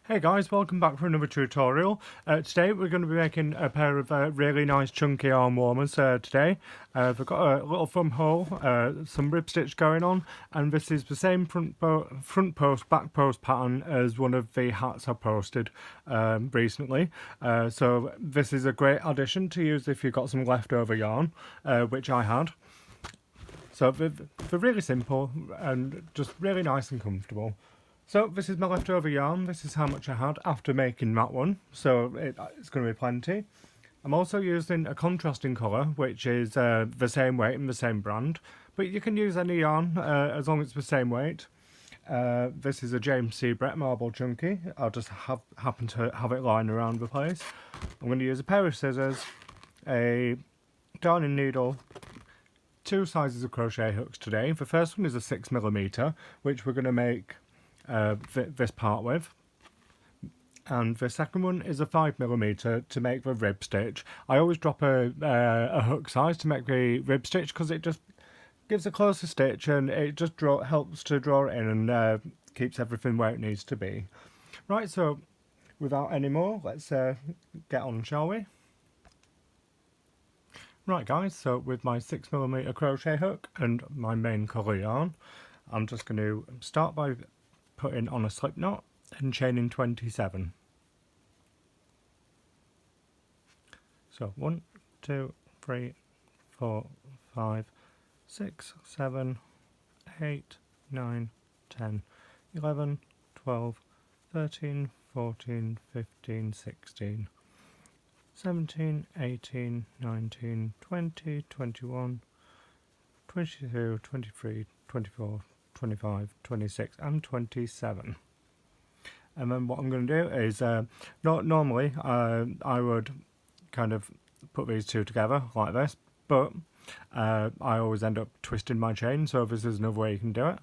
Hey guys, welcome back for another tutorial. Today we're going to be making a pair of really nice chunky arm warmers today. They've got a little thumb hole, some rib stitch going on, and this is the same front post, back post pattern as one of the hats I posted recently. So this is a great addition to use if you've got some leftover yarn, which I had. So they're really simple and just really nice and comfortable. So this is my leftover yarn. This is how much I had after making that one. So it's going to be plenty. I'm also using a contrasting colour, which is the same weight and the same brand. But you can use any yarn as long as it's the same weight. This is a James C. Brett Marble Chunky. I'll just happen to have it lying around the place. I'm going to use a pair of scissors, a darning needle, two sizes of crochet hooks today. The first one is a 6mm, which we're going to make this part with, and the second one is a 5mm to make the rib stitch. I always drop a hook size to make the rib stitch because it just gives a closer stitch and it just helps to draw it in and keeps everything where it needs to be. Right, so without any more, let's get on, shall we? Right guys, so with my 6mm crochet hook and my main colour yarn, I'm just going to start by putting on a slip knot and chaining 27. So 1, 2, 3, 4, 5, 6, 7, 8, 9, 10, 11, 12, 13, 14, 15, 16, 17, 18, 19, 20, 21, 22, 23, 24, 25, 26 and 27. And then what I'm going to do is, normally I would kind of put these two together like this, but I always end up twisting my chain, so this is another way you can do it.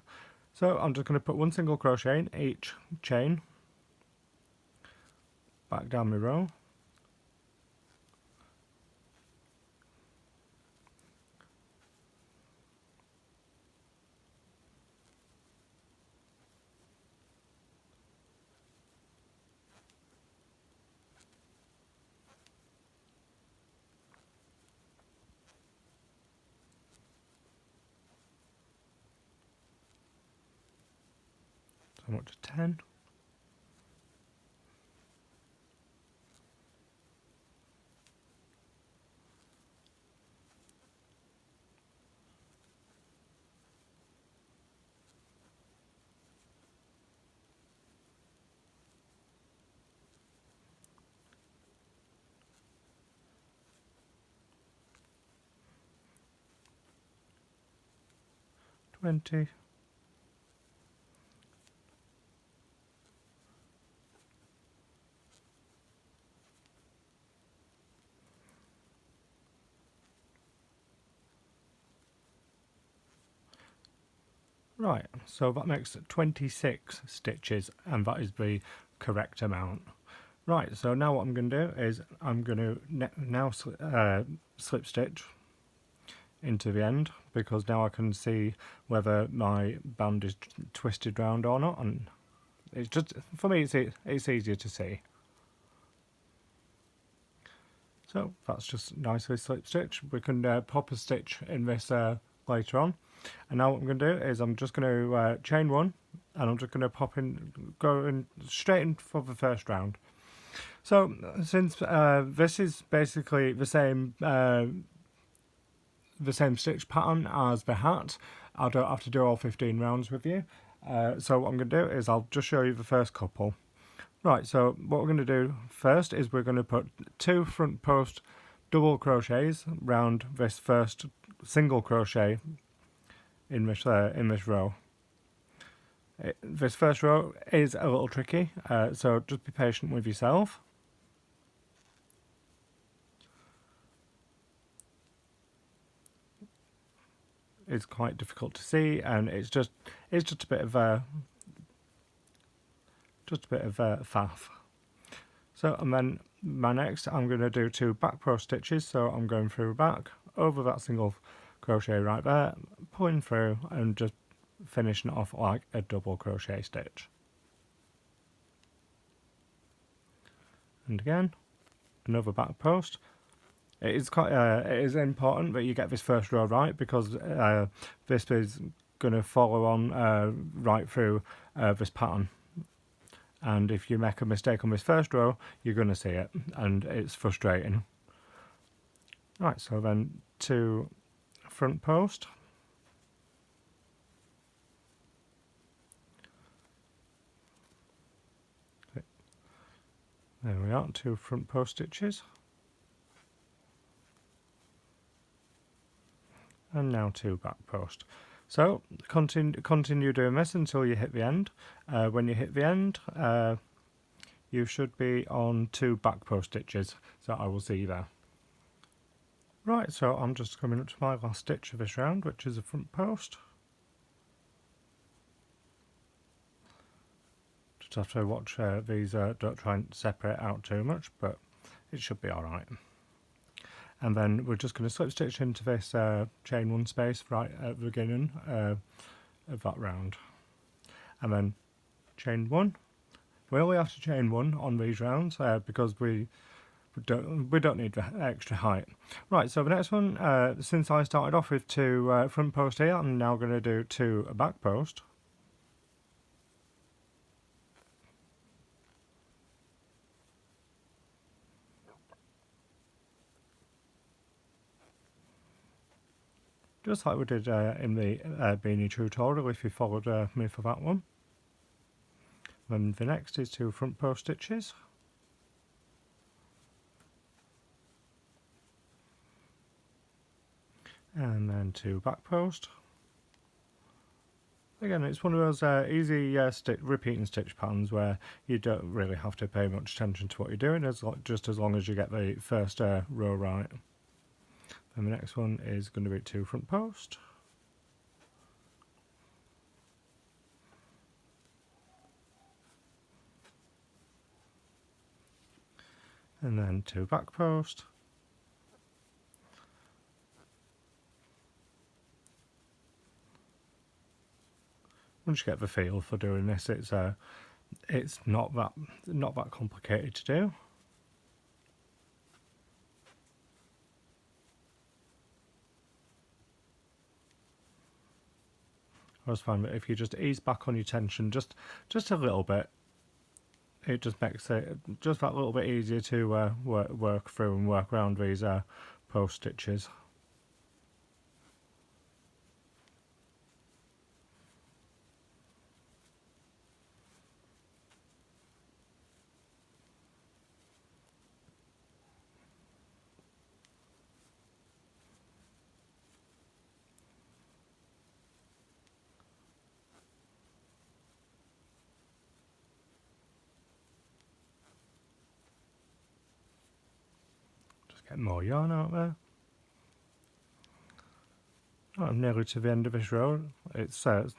So I'm just going to put one single crochet in each chain, back down my row, so much 10. Twenty. Right, so that makes 26 stitches, and that is the correct amount. Right, so now what I'm going to do is I'm going to now slip stitch into the end, because now I can see whether my band is twisted round or not, and it's just, for me it's easier to see. So that's just nicely slip stitch. We can pop a stitch in this later on. And now what I'm going to do is I'm just going to chain one, and I'm just going to go in straight in for the first round. So since this is basically the same stitch pattern as the hat, I don't have to do all 15 rounds with you. So what I'm going to do is I'll just show you the first couple. Right, so what we're going to do first is we're going to put 2 front post double crochets round this first single crochet in this row. This first row is a little tricky, so just be patient with yourself. It's quite difficult to see, and it's just a bit of a faff. So, and then next I'm going to do 2 back post stitches, so I'm going through back over that single crochet right there, pulling through and just finishing it off like a double crochet stitch. and again another back post. It is important that you get this first row right, because this is going to follow on right through this pattern, and if you make a mistake on this first row you're going to see it and it's frustrating. Right, so then to front post. There we are, 2 front post stitches. And now 2 back post. So continue doing this until you hit the end. When you hit the end, you should be on 2 back post stitches, so I will see you there. Right, so I'm just coming up to my last stitch of this round, which is a front post. Just have to watch these don't try and separate out too much, but it should be alright. And then we're just going to slip stitch into this chain 1 space right at the beginning of that round, and then chain 1. We only have to chain 1 on these rounds because we don't need the extra height. Right, so the next one, since I started off with 2 front post here, I'm now going to do 2 back post. Just like we did in the beanie tutorial, if you followed me for that one. Then the next is 2 front post stitches. And then 2 back post. Again, it's one of those easy repeating stitch patterns where you don't really have to pay much attention to what you're doing, just as long as you get the first row right. And the next one is going to be 2 front post. And then 2 back post. Once you get the feel for doing this, it's not that complicated to do. I always find that if you just ease back on your tension just a little bit, it just makes it just that little bit easier to work through and work around these post stitches. Get more yarn out there. Oh, I'm nearly to the end of this row. It's you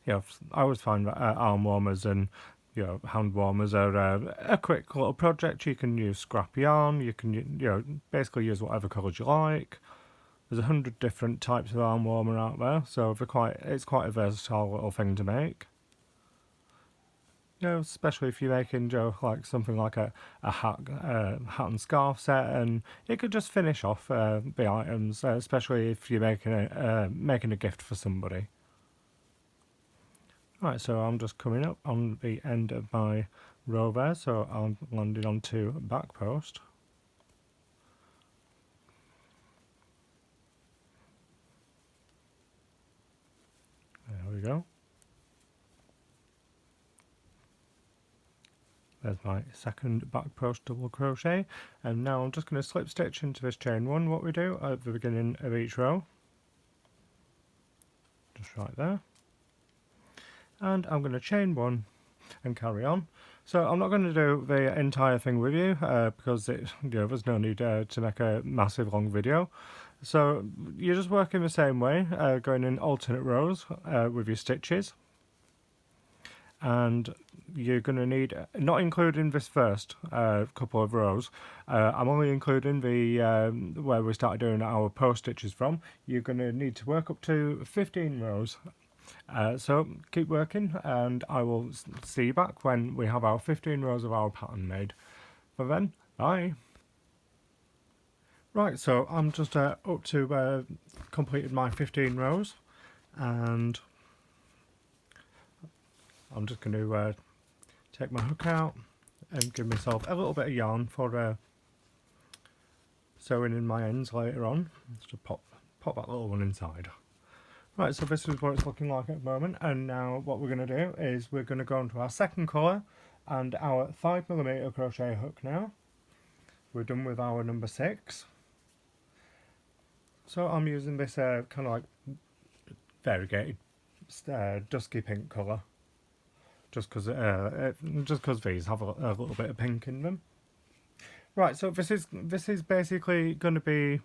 know, I always find that arm warmers and hand warmers are a quick little project. You can use scrap yarn. You can basically use whatever colours you like. There's 100 different types of arm warmer out there, so it's quite a versatile little thing to make. Especially if you're making like something like a hat and scarf set, and it could just finish off the items, especially if you're making a gift for somebody. Right, so I'm just coming up on the end of my row there, so I'm landing on 2 back post. There we go. There's my second back post double crochet, and now I'm just going to slip stitch into this chain 1, what we do at the beginning of each row, just right there, and I'm going to chain 1 and carry on. So I'm not going to do the entire thing with you because there's no need to make a massive long video. So you're just working the same way, going in alternate rows with your stitches. And you're going to need, not including this first couple of rows, I'm only including the where we started doing our post stitches from. You're going to need to work up to 15 rows. So keep working, and I will see you back when we have our 15 rows of our pattern made. for then. Bye. Right, so I'm just up to completed my 15 rows, and I'm just going to take my hook out and give myself a little bit of yarn for sewing in my ends later on. Just pop that little one inside. Right, so this is what it's looking like at the moment, and now what we're going to do is we're going to go into our second colour and our 5mm crochet hook now. We're done with our number 6. So I'm using this kind of like variegated dusky pink colour, just because these have a little bit of pink in them. Right, so this is basically going to be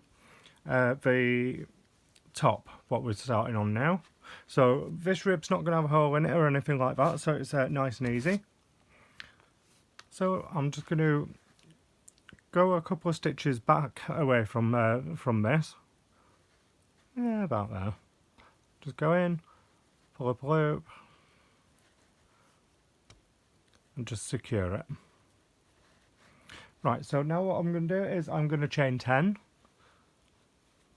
the top, what we're starting on now. So this rib's not going to have a hole in it or anything like that, so it's nice and easy. So I'm just going to go a couple of stitches back away from this. Yeah, about there. Just go in, pull up a loop, and just secure it. Right, so now what I'm going to do is I'm going to chain 10.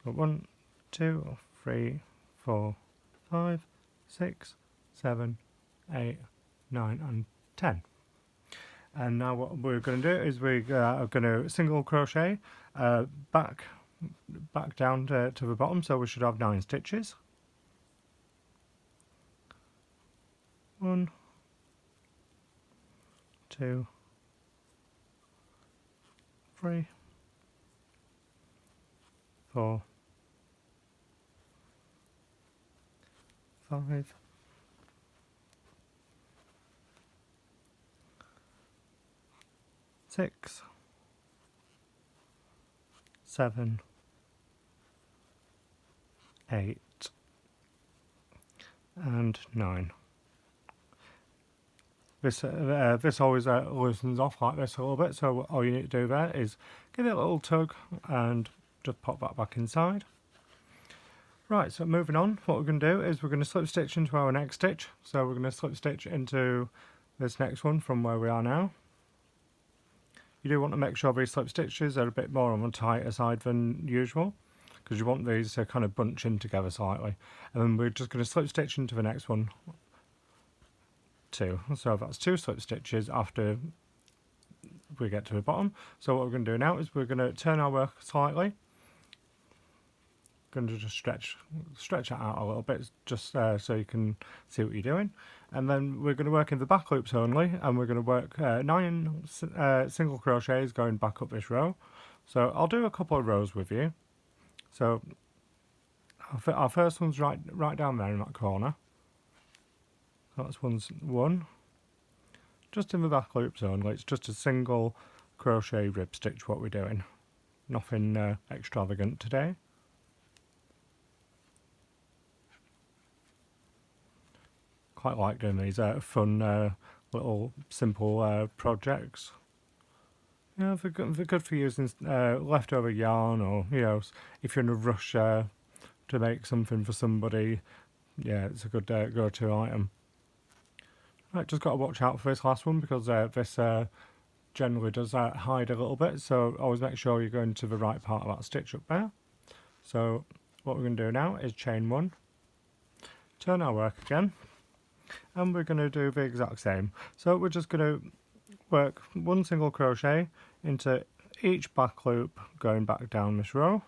1, 2, 3, 4, 5, 6, 7, 8, 9, and 10. And now what we're going to do is we're going to single crochet back down to the bottom, so we should have 9 stitches. 1, 2, 3, 4, 5, 6, 7, 8, and 9. This always loosens off like this a little bit, so all you need to do there is give it a little tug and just pop that back inside. Right, so moving on, what we're going to do is we're going to slip stitch into our next stitch. So we're going to slip stitch into this next one from where we are now. You do want to make sure these slip stitches are a bit more on the tighter side than usual, because you want these to kind of bunch in together slightly. And then we're just going to slip stitch into the next one. 2. So that's 2 slip stitches after we get to the bottom. So what we're going to do now is we're going to turn our work slightly. Going to just stretch it out a little bit, just so you can see what you're doing. And then we're going to work in the back loops only, and we're going to work 9 single crochets going back up this row. So I'll do a couple of rows with you. So our first one's right down there in that corner. So that's 1, just in the back loops only. It's just a single crochet rib stitch what we're doing. Nothing extravagant today. Quite like doing these fun little simple projects. You know, they're good for using leftover yarn, or if you're in a rush to make something for somebody. Yeah, it's a good go-to item. Right, just got to watch out for this last one, because this generally does hide a little bit, so always make sure you're going to the right part of that stitch up there. So what we're going to do now is chain 1, turn our work again, and we're going to do the exact same. So we're just going to work 1 single crochet into each back loop going back down this row.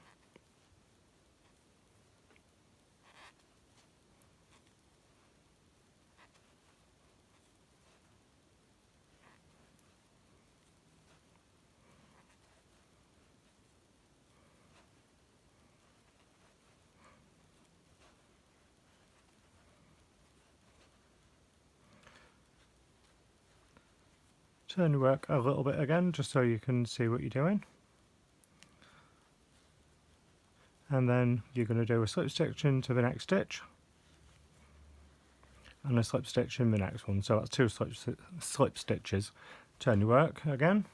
Turn your work a little bit again, just so you can see what you're doing. And then you're going to do a slip stitch into the next stitch, and a slip stitch in the next one. So that's 2 slip stitches. Turn your work again,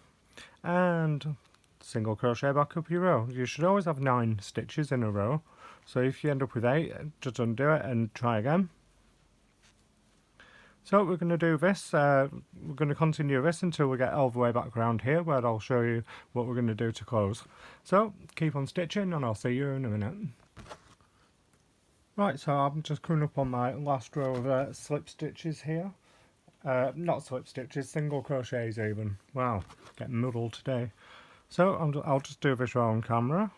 and single crochet back up your row. You should always have 9 stitches in a row. So if you end up with 8, just undo it and try again. So we're going to do this, we're going to continue this until we get all the way back around here, where I'll show you what we're going to do to close. So keep on stitching and I'll see you in a minute. Right, so I'm just coming up on my last row of slip stitches here. Not slip stitches, single crochets even. Wow, getting muddled today. So I'll just do this row on camera.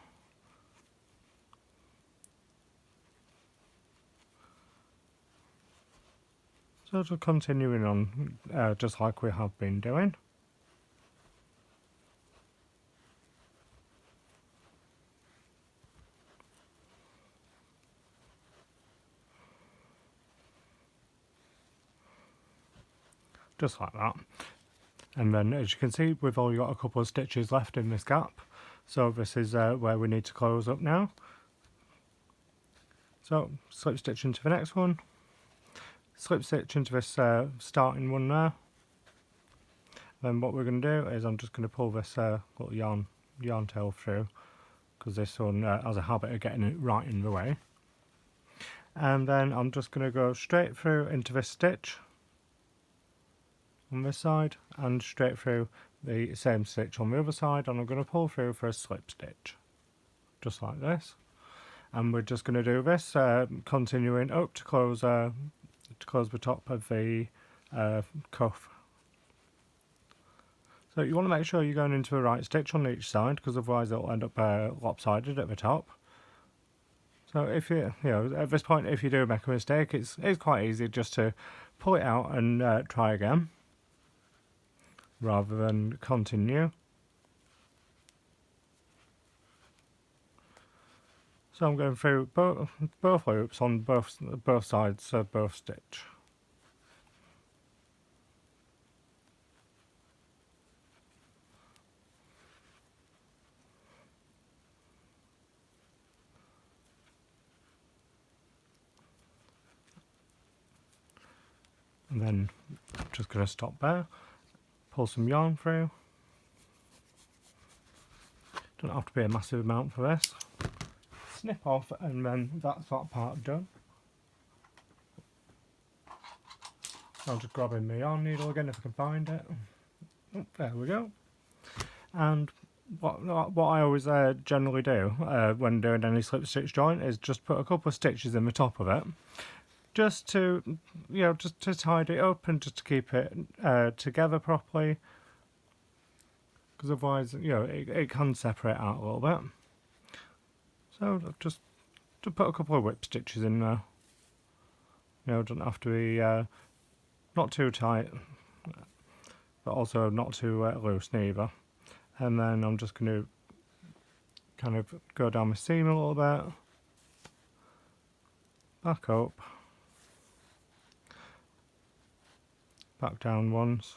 So just continuing on just like we have been doing. Just like that. And then as you can see, we've only got a couple of stitches left in this gap. So this is where we need to close up now. So slip stitch into the next one. Slip stitch into this starting one there. Then what we're going to do is I'm just going to pull this little yarn tail through, because this one has a habit of getting it right in the way. And then I'm just going to go straight through into this stitch on this side and straight through the same stitch on the other side, and I'm going to pull through for a slip stitch just like this. And we're just going to do this continuing up to close the top of the cuff. So you want to make sure you're going into the right stitch on each side, because otherwise it'll end up lopsided at the top. So if you know, at this point, if you do make a mistake, it's quite easy just to pull it out and try again, rather than continue. So I'm going through both loops on both sides of both stitch. And then I'm just going to stop there, pull some yarn through. Don't have to be a massive amount for this. Snip off, and then that's that part done. I'll just grab in my yarn needle again if I can find it. Oh, there we go. And what I always generally do when doing any slip stitch joint is just put a couple of stitches in the top of it, just to, you know, just to tidy it up and just to keep it together properly, because otherwise, you know, it can separate out a little bit. So just to put a couple of whip stitches in there. You know, doesn't have to be not too tight, but also not too loose neither. And then I'm just going to kind of go down my seam a little bit, back up, back down once,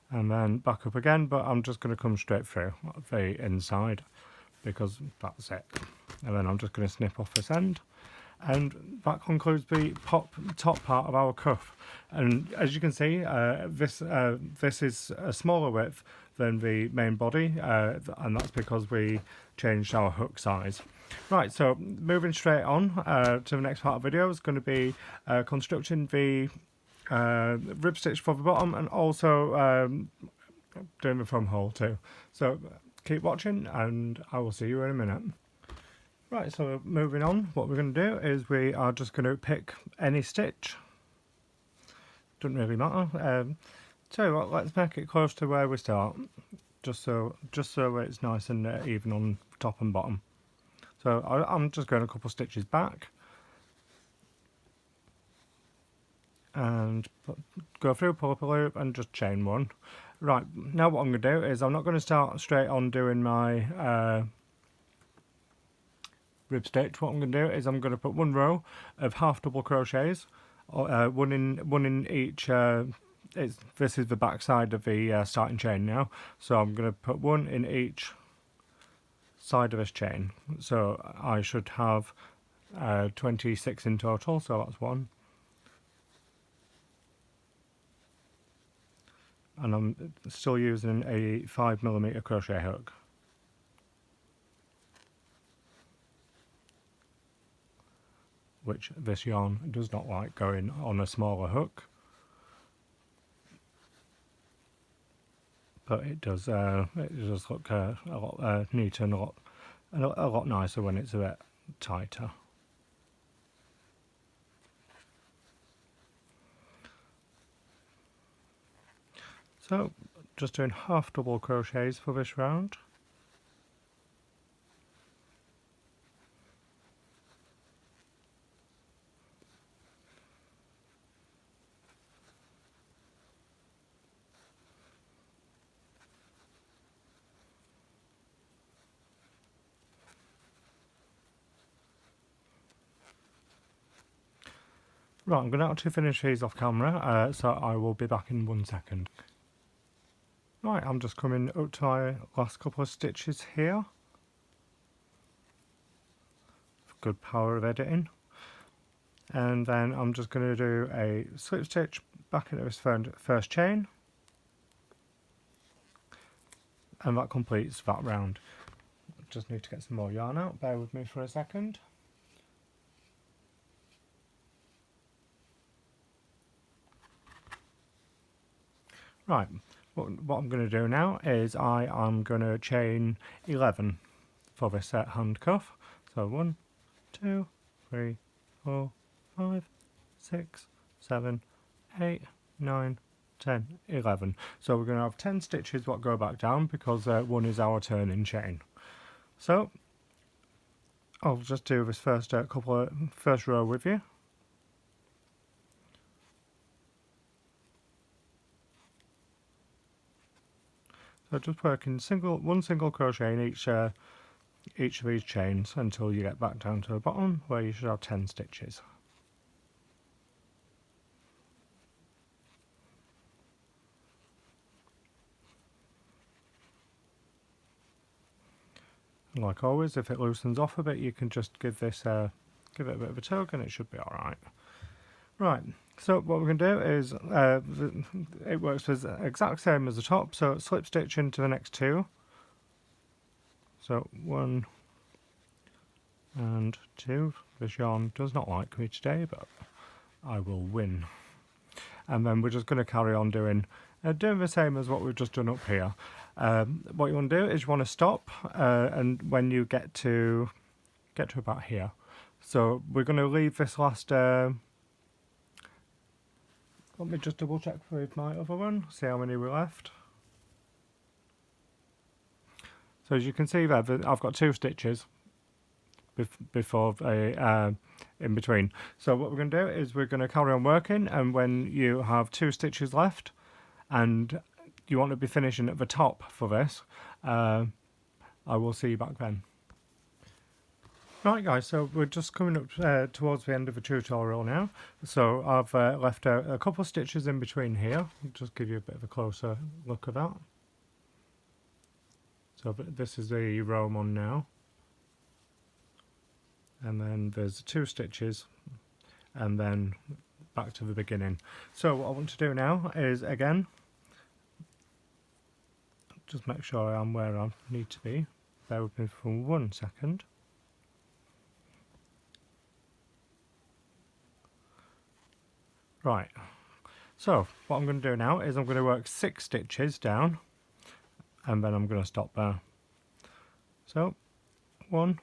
and then back up again, but I'm just going to come straight through the inside, because that's it. And then I'm just going to snip off this end, and that concludes the top part of our cuff. And as you can see, this is a smaller width than the main body, and that's because we changed our hook size. Right, so moving straight on to the next part of the video is going to be constructing the rib stitch for the bottom, and also doing the thumb hole too. So keep watching and I will see you in a minute. Right, so moving on, what we're going to do is we are just going to pick any stitch. Doesn't really matter. So what, let's make it close to where we start, just so it's nice and even on top and bottom. So I'm just going a couple stitches back and go through, pull up a loop and just chain one. Right, now what I'm going to do is I'm not going to start straight on doing my rib stitch. What I'm going to do is I'm going to put one row of half double crochets, one in each. This is the back side of the starting chain now, so I'm going to put one in each side of this chain. So I should have 26 in total, so that's one. And I'm still using a 5mm crochet hook. which this yarn does not like going on a smaller hook. But it does look a lot neater and a lot nicer when it's a bit tighter. So just doing half double crochets for this round. Right, I'm going to actually finish these off camera, so I will be back in 1 second. Right, I'm just coming up to my last couple of stitches here. Good power of editing. And then I'm just going to do a slip stitch back into this first chain. And that completes that round. Just need to get some more yarn out, bear with me for a second. Right, what I'm going to do now is I am going to chain 11 for this hand cuff. So 1, 2, 3, 4, 5, 6, 7, 8, 9, 10, 11. So we're going to have 10 stitches what go back down because 1 is our turning chain. So I'll just do this first row with you. So just working one single crochet in each of these chains until you get back down to the bottom where you should have 10 stitches. And like always, if it loosens off a bit, you can just give it a bit of a tug and it should be alright. Right, so what we're going to do is, it works as exact same as the top, so slip stitch into the next 2. So 1 and 2. This yarn does not like me today, but I will win. And then we're just going to carry on doing the same as what we've just done up here. What you want to do is you want to stop, and when you get to about here. So we're going to leave this last. Let me just double check with my other one, see how many we left. So as you can see there, I've got 2 stitches before in between. So what we're going to do is we're going to carry on working, and when you have 2 stitches left and you want to be finishing at the top for this, I will see you back then. Right guys, so we're just coming up towards the end of the tutorial now. So I've left a couple of stitches in between here. I'll just give you a bit of a closer look at that. So this is the row I'm on now. And then there's 2 stitches and then back to the beginning. So what I want to do now is, again, just make sure I am where I need to be. Bear with me for 1 second. Right, so what I'm going to do now is I'm going to work 6 stitches down and then I'm going to stop there. So 1,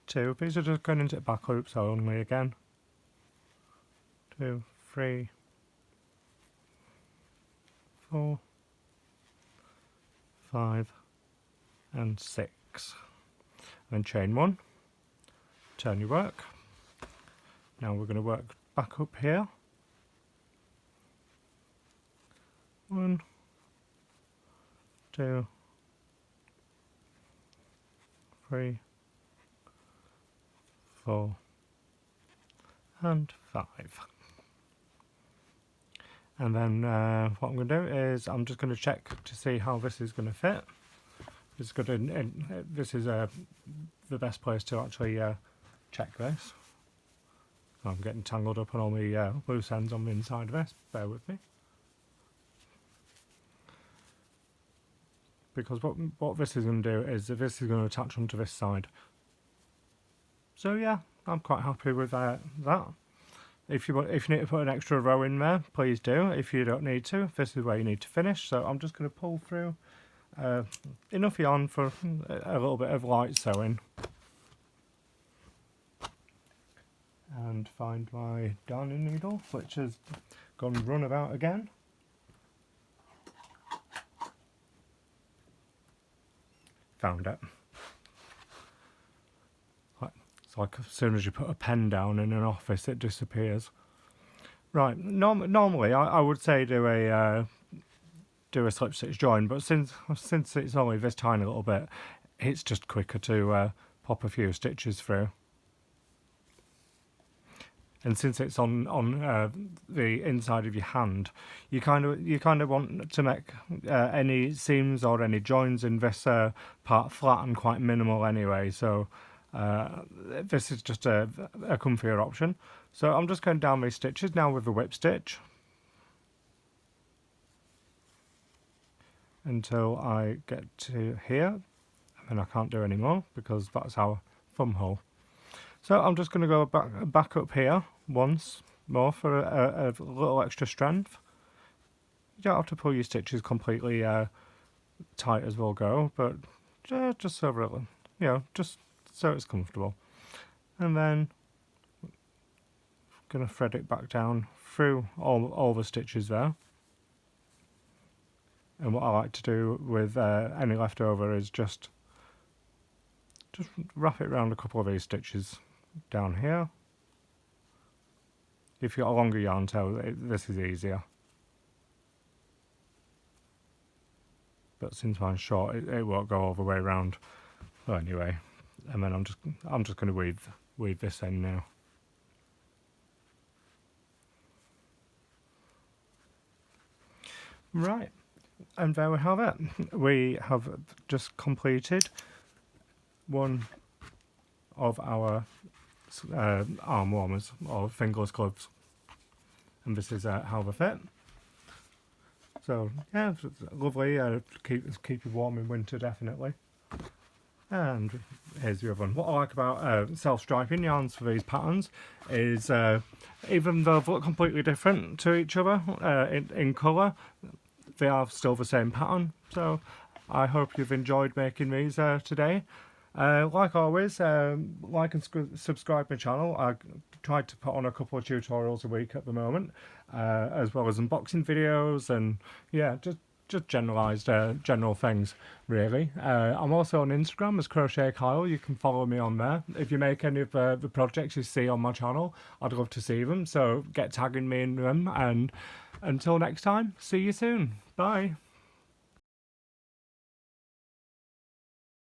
2, these are just going into the back loops only again. 2, 3, 4, 5 and 6. And then chain 1, turn your work. Now we're going to work back up here. 1, 2, 3, 4 and 5. And then what I'm going to do is I'm just going to check to see how this is going to fit. This is the best place to actually check this. I'm getting tangled up on all the loose ends on the inside of this, bear with me. Because what this is going to do is this is going to attach onto this side. So yeah, I'm quite happy with that. If you need to put an extra row in there, please do. If you don't need to, this is where you need to finish. So I'm just going to pull through enough yarn for a little bit of light sewing. And find my darning needle, which has gone runabout again. Found it. It's like as soon as you put a pen down in an office, it disappears. Right. Normally, I would say do a slip stitch join, but since it's only this tiny little bit, it's just quicker to pop a few stitches through. And since it's on the inside of your hand, you kind of want to make any seams or any joins in this part flat and quite minimal anyway. So this is just a comfier option. So I'm just going down these stitches now with a whip stitch until I get to here, and then I can't do any more because that's our thumb hole. So I'm just going to go back up here once more for a little extra strength. You don't have to pull your stitches completely tight as we'll go, but just so just so it's comfortable. And then I'm going to thread it back down through all the stitches there. And what I like to do with any leftover is just wrap it around a couple of these stitches down here. If you've got a longer yarn tail, this is easier. But since mine's short, it won't go all the way around. Well, anyway, and then I'm just going to weave this in now. Right, and there we have it. We have just completed one of our arm warmers or fingerless gloves, and this is how they fit. So yeah, it's lovely. Keep you warm in winter, definitely. And here's the other one. What I like about self-striping yarns for these patterns is even though they look completely different to each other in colour, they are still the same pattern. So I hope you've enjoyed making these today. Like always, like and subscribe my channel. I try to put on a couple of tutorials a week at the moment, as well as unboxing videos and yeah, just general things really. I'm also on Instagram as Crochet Kyle. You can follow me on there. If you make any of the projects you see on my channel, I'd love to see them, so get tagging me in them. And until next time, see you soon. Bye.